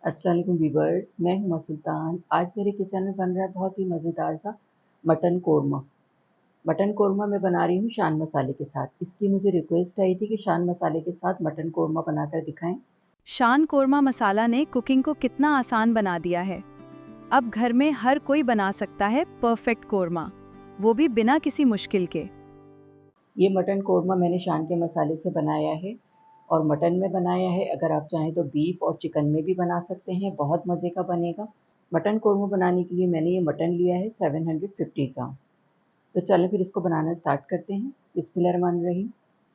अस्सलाम वालेकुम व्यूअर्स, मैं हूं सुल्तान। आज मेरे किचन में बन रहा है बहुत ही मज़ेदार सा मटन कोरमा। मटन कोरमा मैं बना रही हूँ शान मसाले के साथ। इसकी मुझे रिक्वेस्ट आई थी कि शान मसाले के साथ मटन कोरमा बनाकर दिखाएं। शान कोरमा मसाला ने कुकिंग को कितना आसान बना दिया है। अब घर में हर कोई बना सकता है परफेक्ट कोरमा, वो भी बिना किसी मुश्किल के। ये मटन कोरमा मैंने शान के मसाले से बनाया है और मटन में बनाया है। अगर आप चाहें तो बीफ और चिकन में भी बना सकते हैं, बहुत मज़े का बनेगा। मटन कोरमा बनाने के लिए मैंने ये मटन लिया है 750 ग्राम। तो चलें फिर इसको बनाना स्टार्ट करते हैं। बिस्मिल्लाहिर्रहमानिर्रहीम।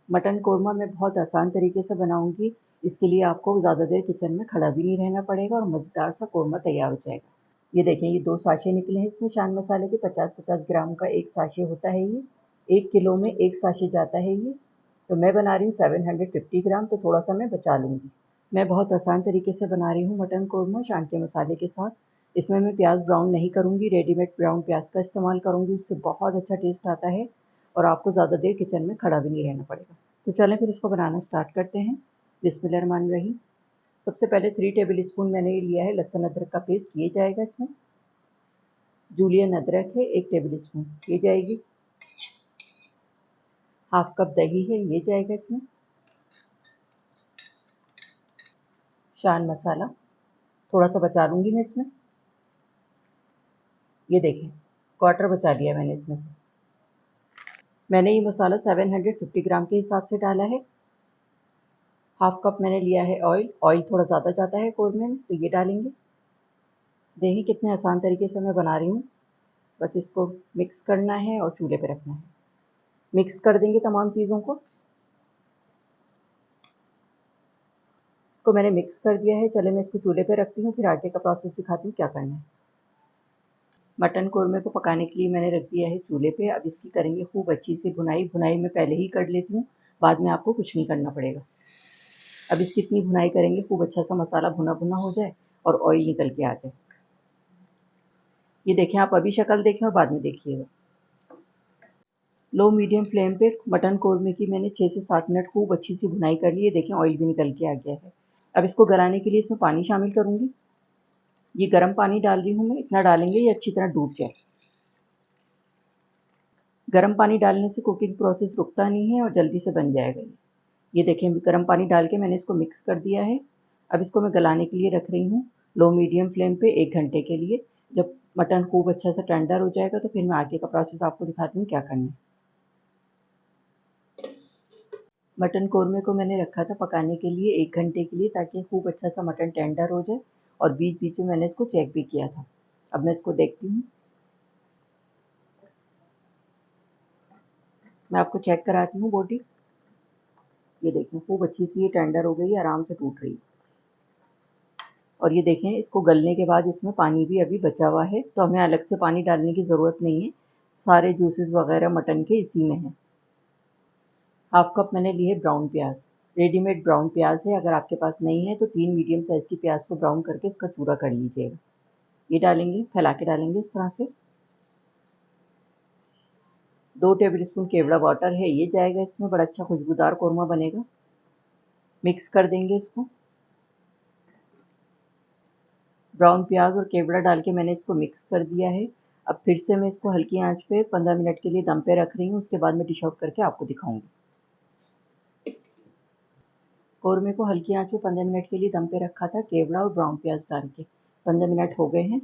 मटन कोरमा मैं बहुत आसान तरीके से बनाऊंगी। इसके लिए आपको ज़्यादा देर किचन में खड़ा भी नहीं रहना पड़ेगा और मज़ेदार सा कोरमा तैयार हो जाएगा। ये देखें, ये 2 साशे निकले हैं इसमें शान मसाले के। 50-50 ग्राम का एक साशे होता है ये। 1 किलो में 1 साशे जाता है ये। तो मैं बना रही हूँ 750 ग्राम, तो थोड़ा सा मैं बचा लूँगी। मैं बहुत आसान तरीके से बना रही हूँ मटन कोरमा शान के मसाले के साथ। इसमें मैं प्याज ब्राउन नहीं करूँगी, रेडीमेड ब्राउन प्याज का इस्तेमाल करूँगी। उससे बहुत अच्छा टेस्ट आता है और आपको ज़्यादा देर किचन में खड़ा भी नहीं रहना पड़ेगा। तो चलें फिर इसको बनाना स्टार्ट करते हैं। बिस्मिल्लाहिर्रहमानिर्रहीम। सबसे पहले 3 टेबल स्पून मैंने लिया है लहसुन अदरक का पेस्ट, ये जाएगा इसमें। जूलियन अदरक है 1 टेबल स्पून, ये जाएगी। हाफ कप दही है, ये जाएगा इसमें। शान मसाला थोड़ा सा बचा लूँगी मैं इसमें। ये देखें, क्वार्टर बचा लिया मैंने इसमें से। मैंने ये मसाला 750 ग्राम के हिसाब से डाला है। हाफ कप मैंने लिया है ऑयल। ऑयल थोड़ा ज़्यादा जाता है कोरमे में, तो ये डालेंगे। देखिए कितने आसान तरीके से मैं बना रही हूँ। बस इसको मिक्स करना है और चूल्हे पे रखना है। मिक्स कर देंगे तमाम चीज़ों को। इसको मैंने मिक्स कर दिया है। चले मैं इसको चूल्हे पे रखती हूँ, फिर आगे का प्रोसेस दिखाती हूँ क्या करना है। मटन कोरमे को पकाने के लिए मैंने रख दिया है चूल्हे पे। अब इसकी करेंगे खूब अच्छी सी भुनाई। भुनाई मैं पहले ही कर लेती हूँ, बाद में आपको कुछ नहीं करना पड़ेगा। अब इसकी इतनी भुनाई करेंगे खूब अच्छा सा मसाला भुना भुना हो जाए और ऑयल निकल के आ जाए। ये देखें, आप अभी शक्ल देखें और बाद में देखिएगा। लो मीडियम फ्लेम पे मटन कोरमे की मैंने 6 से 7 मिनट खूब अच्छी सी भुनाई कर ली है। देखें ऑयल भी निकल के आ गया है। अब इसको गलाने के लिए इसमें पानी शामिल करूँगी। ये गर्म पानी डाल रही हूँ मैं, इतना डालेंगे ये अच्छी तरह डूब जाए। गर्म पानी डालने से कुकिंग प्रोसेस रुकता नहीं है और जल्दी से बन जाएगा ये देखें, गर्म पानी डाल के मैंने इसको मिक्स कर दिया है। अब इसको मैं गलाने के लिए रख रही हूँ लो मीडियम फ्लेम पे 1 घंटे के लिए। जब मटन खूब अच्छा सा टेंडर हो जाएगा तो फिर मैं आगे का प्रोसेस आपको दिखाती हूँ क्या करना है। मटन कोरमे को मैंने रखा था पकाने के लिए 1 घंटे के लिए, ताकि खूब अच्छा सा मटन टेंडर हो जाए और बीच-बीच में मैंने इसको चेक भी किया था। अब मैं इसको देखती हूँ। मैं आपको चेक कराती हूँ बोटी। ये देखें खूब अच्छी सी ये टेंडर हो गई है, आराम से टूट रही है। और ये देखें, इसको गलने के बाद इसमें पानी भी अभी बचा हुआ है, तो हमें अलग से पानी डालने की ज़रूरत नहीं है। सारे जूसेस वगैरह मटन के इसी में हैं। हाफ कप मैंने लिए ब्राउन प्याज। रेडीमेड ब्राउन प्याज है, अगर आपके पास नहीं है तो 3 मीडियम साइज़ की प्याज को ब्राउन करके इसका चूरा कर लीजिएगा। ये डालेंगे, फैला के डालेंगे इस तरह से। 2 टेबल स्पून केवड़ा वाटर है, ये जाएगा इसमें। बड़ा अच्छा खुशबूदार कोरमा बनेगा। मिक्स कर देंगे इसको। ब्राउन प्याज और केवड़ा डाल के मैंने इसको मिक्स कर दिया है। अब फिर से मैं इसको हल्की आंच पे 15 मिनट के लिए दम पे रख रही हूँ। उसके बाद मैं डिश आउट करके आपको दिखाऊंगी। कौरमे को हल्की आंच पे 15 मिनट के लिए दम पे रखा था केवड़ा और ब्राउन प्याज डाल के। 15 मिनट हो गए हैं।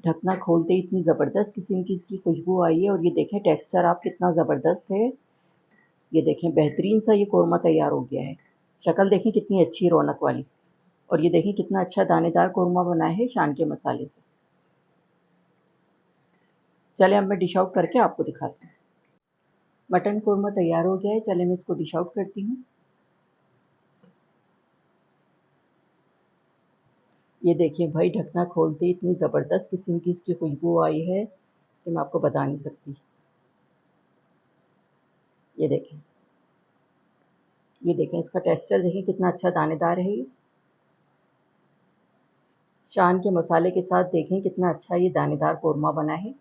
ढकना खोलते ही इतनी ज़बरदस्त किस्म की इसकी खुशबू आई है और ये देखें टेक्सचर आप कितना ज़बरदस्त है। ये देखें बेहतरीन सा ये कोरमा तैयार हो गया है। शक्ल देखें कितनी अच्छी रौनक वाली। और ये देखें कितना अच्छा दानेदार कोरमा बना है शान के मसाले से। चले अब मैं डिश आउट करके आपको दिखाती हूँ। मटन कोरमा तैयार हो गया है। चले मैं इसको डिश आउट करती हूँ। ये देखिए भाई, ढकना खोलते ही इतनी ज़बरदस्त किस्म की इसकी खुशबू आई है कि मैं आपको बता नहीं सकती। ये देखें, ये देखें इसका टेक्सचर देखिए कितना अच्छा दानेदार है ये। शान के मसाले के साथ देखें कितना अच्छा ये दानेदार कोरमा बना है।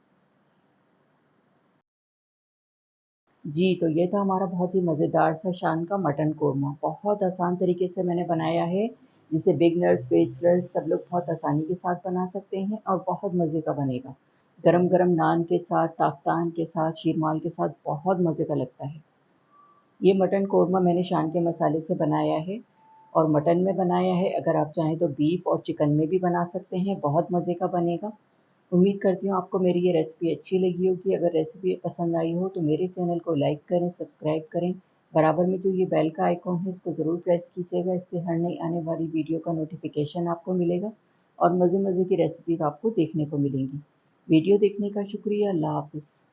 जी, तो ये था हमारा बहुत ही मज़ेदार सा शान का मटन कोरमा। बहुत आसान तरीके से मैंने बनाया है। जिसे बिगनर्स, बेचलर्स सब लोग बहुत आसानी के साथ बना सकते हैं और बहुत मज़े का बनेगा। गरम-गरम नान के साथ, ताफ़तान के साथ, शीरमाल के साथ बहुत मज़े का लगता है। ये मटन कोरमा मैंने शान के मसाले से बनाया है और मटन में बनाया है। अगर आप चाहें तो बीफ और चिकन में भी बना सकते हैं, बहुत मज़े का बनेगा। उम्मीद करती हूँ आपको मेरी ये रेसिपी अच्छी लगी होगी। अगर रेसिपी पसंद आई हो तो मेरे चैनल को लाइक करें, सब्सक्राइब करें। बराबर में जो ये बेल का आइकॉन है इसको ज़रूर प्रेस कीजिएगा, इससे हर नई आने वाली वीडियो का नोटिफिकेशन आपको मिलेगा और मज़े-मज़े की रेसिपीज़ आपको देखने को मिलेंगी। वीडियो देखने का शुक्रिया। अल्लाह हाफ़िज़।